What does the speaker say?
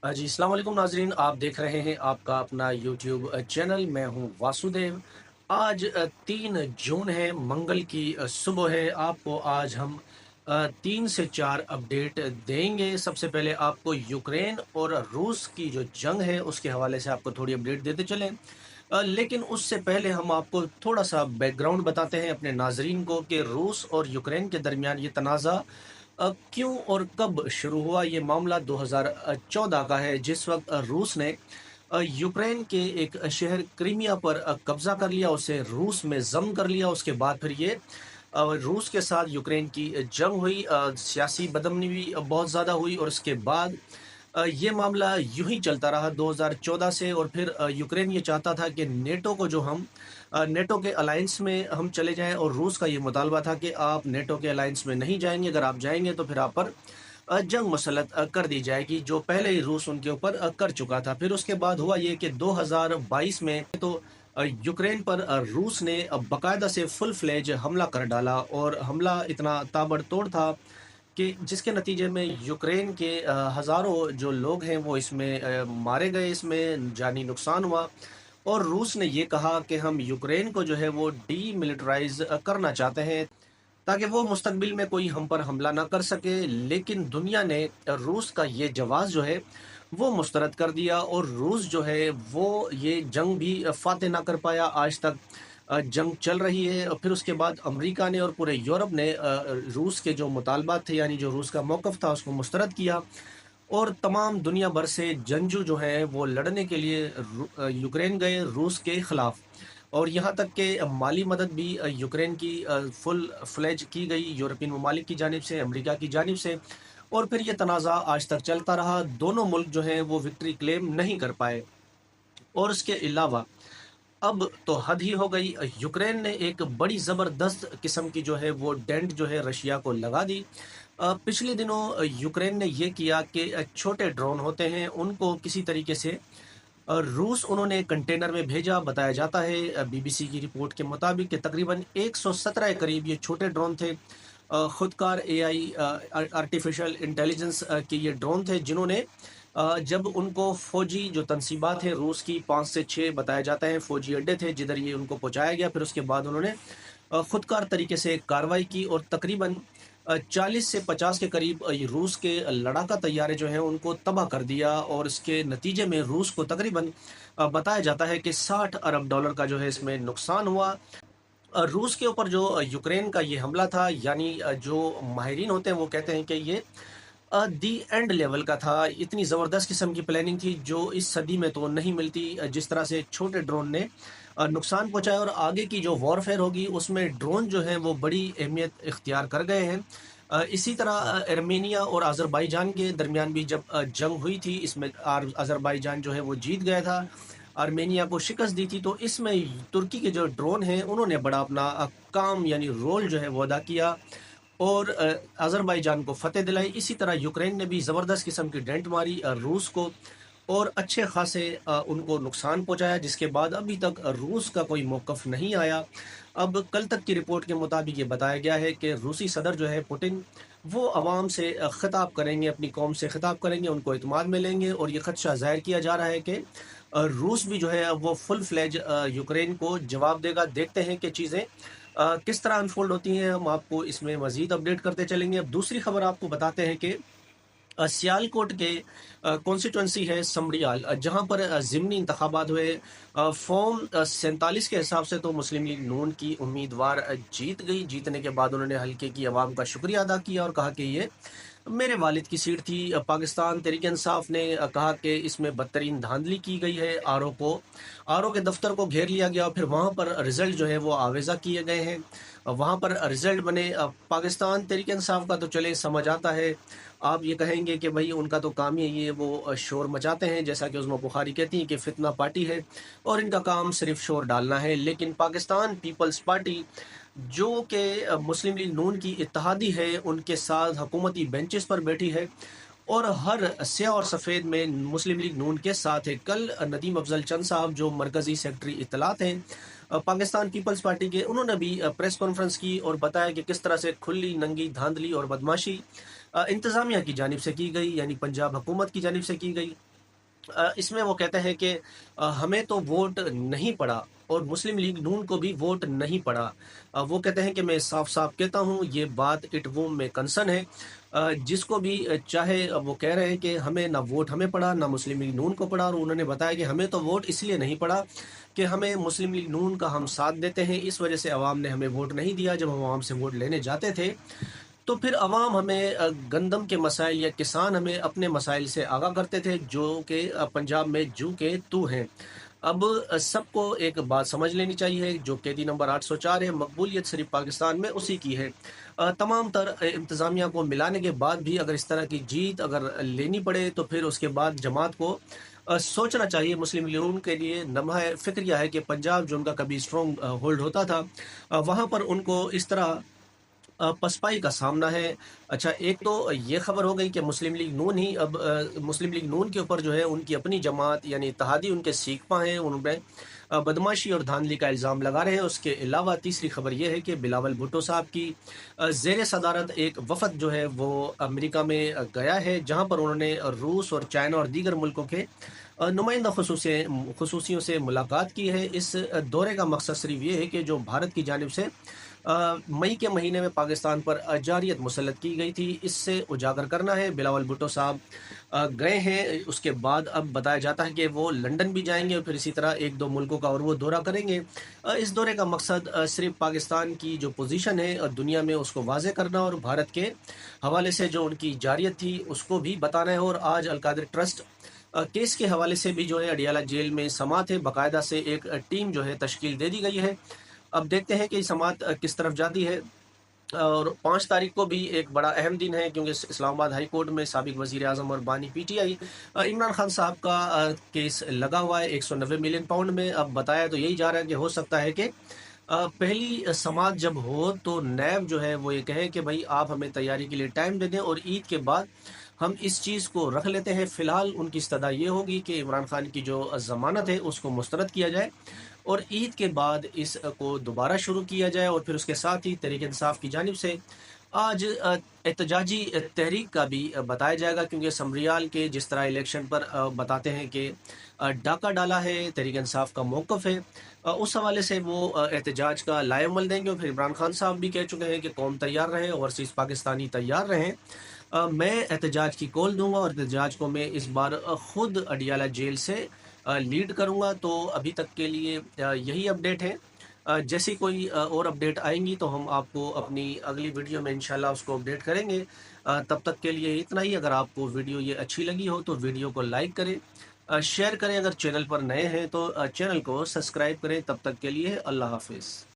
जी अस्सलाम वालेकुम नाजरीन, आप देख रहे हैं आपका अपना यूट्यूब चैनल। मैं हूं वासुदेव। आज 3 जून है, मंगल की सुबह है। आपको आज हम 3 से 4 अपडेट देंगे। सबसे पहले आपको यूक्रेन और रूस की जो जंग है उसके हवाले से आपको थोड़ी अपडेट देते चलें। लेकिन उससे पहले हम आपको थोड़ा सा बैकग्राउंड बताते हैं अपने नाजरीन को कि रूस और यूक्रेन के दरमियान ये तनाज़ा क्यों और कब शुरू हुआ। ये मामला 2014 का है, जिस वक्त रूस ने यूक्रेन के एक शहर क्रीमिया पर कब्जा कर लिया, उसे रूस में जम कर लिया। उसके बाद फिर ये रूस के साथ यूक्रेन की जंग हुई, सियासी बदमनी भी बहुत ज़्यादा हुई, और उसके बाद ये मामला यूं ही चलता रहा 2014 से। और फिर यूक्रेन ये चाहता था कि नेटो को जो हम नेटो के अलायंस में हम चले जाएं, और रूस का ये मुतालबा था कि आप नेटो के अलायंस में नहीं जाएंगे, अगर आप जाएंगे तो फिर आप पर जंग मुसलत कर दी जाएगी, जो पहले ही रूस उनके ऊपर कर चुका था। फिर उसके बाद हुआ ये कि 2022 में तो यूक्रेन पर रूस ने बाकायदा से फुल फ्लेज हमला कर डाला, और हमला इतना ताबड़तोड़ था कि जिसके नतीजे में यूक्रेन के हज़ारों जो लोग हैं वो इसमें मारे गए, इसमें जानी नुकसान हुआ। और रूस ने ये कहा कि हम यूक्रेन को जो है वो डीमिलिटराइज करना चाहते हैं, ताकि वो मुस्तकबिल में कोई हम पर हमला ना कर सके। लेकिन दुनिया ने रूस का ये जवाब जो है वो मुस्तरद कर दिया, और रूस जो है वो ये जंग भी फातह ना कर पाया। आज तक जंग चल रही है। और फिर उसके बाद अमेरिका ने और पूरे यूरोप ने रूस के जो मुतालबात थे, यानी जो रूस का मौक़िफ़ था, उसको मुस्तरद किया। और तमाम दुनिया भर से जंगजू जो हैं वो लड़ने के लिए यूक्रेन गए रूस के ख़िलाफ़। और यहाँ तक कि माली मदद भी यूक्रेन की फुल फ्लेज की गई यूरोपियन ममालिक की जानिब से, अमेरिका की जानिब से। और फिर ये तनाज़ा आज तक चलता रहा। दोनों मुल्क जो हैं वो विक्ट्री क्लेम नहीं कर पाए। और उसके अलावा अब तो हद ही हो गई। यूक्रेन ने एक बड़ी ज़बरदस्त किस्म की जो है वो डेंट जो है रशिया को लगा दी। पिछले दिनों यूक्रेन ने ये किया कि छोटे ड्रोन होते हैं उनको किसी तरीके से रूस उन्होंने कंटेनर में भेजा। बताया जाता है बीबीसी की रिपोर्ट के मुताबिक कि तकरीबन 117 के करीब ये छोटे ड्रोन थे। खुदकार एआई आर्टिफिशियल इंटेलिजेंस के ये ड्रोन थे, जिन्होंने जब उनको फौजी जो तनसीबात हैं रूस की 5 से 6 बताया जाता है फौजी अड्डे थे जिधर ये उनको पहुंचाया गया। फिर उसके बाद उन्होंने खुदकार तरीके से कार्रवाई की, और तकरीबन 40 से 50 के करीब ये रूस के लड़ाका तैयारे जो हैं उनको तबाह कर दिया। और इसके नतीजे में रूस को तकरीबन बताया जाता है कि 60 अरब डॉलर का जो है इसमें नुकसान हुआ। रूस के ऊपर जो यूक्रेन का ये हमला था, यानी जो माहिरीन होते हैं वो कहते हैं कि ये दी एंड लेवल का था। इतनी ज़बरदस्त किस्म की प्लानिंग थी जो इस सदी में तो नहीं मिलती। जिस तरह से छोटे ड्रोन ने नुकसान पहुंचाया, और आगे की जो वॉरफेयर होगी उसमें ड्रोन जो हैं वो बड़ी अहमियत इख्तियार कर गए हैं। इसी तरह आर्मेनिया और अज़रबैजान के दरमियान भी जब जंग हुई थी, इसमें अज़रबैजान जो है वो जीत गया था, आर्मेनिया को शिकस्त दी थी। तो इसमें तुर्की के जो ड्रोन हैं उन्होंने बड़ा अपना काम यानी रोल जो है वो अदा किया, और अज़रबैजान को फ़तेह दिलाई। इसी तरह यूक्रेन ने भी ज़बरदस्त किस्म की डेंट मारी रूस को, और अच्छे खासे उनको नुकसान पहुंचाया, जिसके बाद अभी तक रूस का कोई मौक़िफ़ नहीं आया। अब कल तक की रिपोर्ट के मुताबिक ये बताया गया है कि रूसी सदर जो है पुतिन, वो अवाम से ख़िताब करेंगे, अपनी कौम से ख़िताब करेंगे, उनको इत्मीनान में लेंगे। और ये ख़दशा ज़ाहिर किया जा रहा है कि रूस भी जो है वो फुल फ्लेज यूक्रेन को जवाब देगा। देखते हैं कि चीज़ें किस तरह अनफोल्ड होती हैं, हम आपको इसमें मज़ीद अपडेट करते चलेंगे। अब दूसरी खबर आपको बताते हैं कि सियालकोट के कॉन्स्टिट्यूंसी है समड़ियाल, जहाँ पर ज़िमनी इंतखाबात हुए। फॉर्म 47 के हिसाब से तो मुस्लिम लीग नून की उम्मीदवार जीत गई। जीतने के बाद उन्होंने हल्के की आवाम का शुक्रिया अदा किया और कहा कि ये मेरे वालिद की सीट थी। पाकिस्तान तहरीक इंसाफ ने कहा कि इसमें बदतरीन धांधली की गई है। आर ओ के दफ्तर को घेर लिया गया, और फिर वहाँ पर रिजल्ट जो है वो आवेज़ा किए गए हैं। वहाँ पर रिजल्ट बने। पाकिस्तान तहरीक इंसाफ का तो चले समझ आता है, आप ये कहेंगे कि भाई उनका तो काम ही है, ये वो शोर मचाते हैं, जैसा कि उज़्मा बुखारी कहती हैं कि फितना पार्टी है और इनका काम सिर्फ शोर डालना है। लेकिन पाकिस्तान पीपल्स पार्टी, जो कि मुस्लिम लीग नून की इत्तेहादी है, उनके साथ हुकूमती बेंचेस पर बैठी है, और हर स्याह और सफ़ेद में मुस्लिम लीग नून के साथ है। कल नदीम अफजल चंद साहब, जो मरकज़ी सेक्रेटरी इत्तलात हैं पाकिस्तान पीपल्स पार्टी के, उन्होंने भी प्रेस कॉन्फ्रेंस की और बताया कि किस तरह से खुली नंगी धांधली और बदमाशी इंतज़ामिया की जानिब से की गई, यानी पंजाब हुकूमत की जानिब से की गई। इसमें वो कहते हैं कि हमें तो वोट नहीं पड़ा और मुस्लिम लीग नून को भी वोट नहीं पड़ा। वो कहते हैं कि मैं साफ-साफ कहता हूँ ये बात इट वोम में कंसर्न है। जिसको भी चाहे वो कह रहे हैं कि हमें ना वोट हमें पड़ा, ना मुस्लिम लीग नून को पड़ा और उन्होंने बताया कि हमें तो वोट इसलिए नहीं पड़ा कि हमें मुस्लिम लीग नून का हम साथ देते हैं, इस वजह से अवाम ने हमें वोट नहीं दिया। जब हम अवाम से वोट लेने जाते थे तो फिर अवाम हमें गंदम के मसाइल या किसान हमें अपने मसाइल से आगाह करते थे जो कि पंजाब में जू के तू हैं। अब सबको एक बात समझ लेनी चाहिए जो कैदी नंबर 804 है, मकबूलियत सिर्फ पाकिस्तान में उसी की है। तमाम तर इंतज़ामिया को मिलाने के बाद भी अगर इस तरह की जीत अगर लेनी पड़े तो फिर उसके बाद जमात को सोचना चाहिए। मुस्लिम लीग के लिए नमा फ़िक्र है कि पंजाब जो उनका कभी स्ट्रॉन्ग होल्ड होता था, वहाँ पर उनको इस तरह पसपाई का सामना है। अच्छा, एक तो ये खबर हो गई कि मुस्लिम लीग नून ही अब मुस्लिम लीग नून के ऊपर जो है उनकी अपनी जमात यानी इत्तेहादी उनके सीखपा हैं, उनमें बदमाशी और धांधली का इल्ज़ाम लगा रहे हैं। उसके अलावा तीसरी खबर ये है कि बिलावल भुट्टो साहब की ज़ेर सदारत एक वफ़द जो है वो अमेरिका में गया है, जहाँ पर उन्होंने रूस और चाइना और दीगर मुल्कों के नुमाइंदा खसूसियों से मुलाकात की है। इस दौरे का मकसद सिर्फ ये है कि जो भारत की जानिब से मई के महीने में पाकिस्तान पर जारियत मुसल्लत की गई थी, इससे उजागर करना है। बिलावल भुट्टो साहब गए हैं, उसके बाद अब बताया जाता है कि वो लंदन भी जाएंगे और फिर इसी तरह एक दो मुल्कों का और वो दौरा करेंगे। इस दौरे का मकसद सिर्फ पाकिस्तान की जो पोजीशन है दुनिया में उसको वाज़े करना और भारत के हवाले से जो उनकी जारियत थी उसको भी बताना है। और आज अलकादिर ट्रस्ट केस के हवाले से भी जो है अडियाला जेल में समात है, बाकायदा से एक टीम जो है तश्कील दे दी गई है। अब देखते हैं कि समात किस तरफ जाती है। और 5 तारीख को भी एक बड़ा अहम दिन है क्योंकि इस्लामाबाद हाई कोर्ट में साबिक वज़ीर आज़म और बानी पीटीआई इमरान खान साहब का केस लगा हुआ है 190 मिलियन पाउंड में। अब बताया तो यही जा रहा है कि हो सकता है कि पहली समात जब हो तो नैब जो है वो ये कहे कि भाई आप हमें तैयारी के लिए टाइम दे दें और ईद के बाद हम इस चीज़ को रख लेते हैं। फ़िलहाल उनकी इस्तदा ये होगी कि इमरान खान की जो ज़मानत है उसको मुस्तरद किया जाए और ईद के बाद इसको दोबारा शुरू किया जाए। और फिर उसके साथ ही तहरीक इंसाफ की जानिब से आज एहतजाजी तहरीक का भी बताया जाएगा क्योंकि समरियाल के जिस तरह इलेक्शन पर बताते हैं कि डाका डाला है, तहरीक इंसाफ का मौक़िफ़ है, उस हवाले से वो एहतजाज का लाएमल देंगे। और फिर इमरान खान साहब भी कह चुके हैं कि कौम तैयार रहें, ओवरसीज़ पाकिस्तानी तैयार रहें। मैं एहतजाज की कॉल दूंगा और एहतजाज को मैं इस बार ख़ुद अडियाला जेल से लीड करूंगा। तो अभी तक के लिए यही अपडेट है। जैसी कोई और अपडेट आएंगी तो हम आपको अपनी अगली वीडियो में इंशाल्लाह उसको अपडेट करेंगे। तब तक के लिए इतना ही। अगर आपको वीडियो ये अच्छी लगी हो तो वीडियो को लाइक करें, शेयर करें। अगर चैनल पर नए हैं तो चैनल को सब्सक्राइब करें। तब तक के लिए अल्लाह हाफिज़।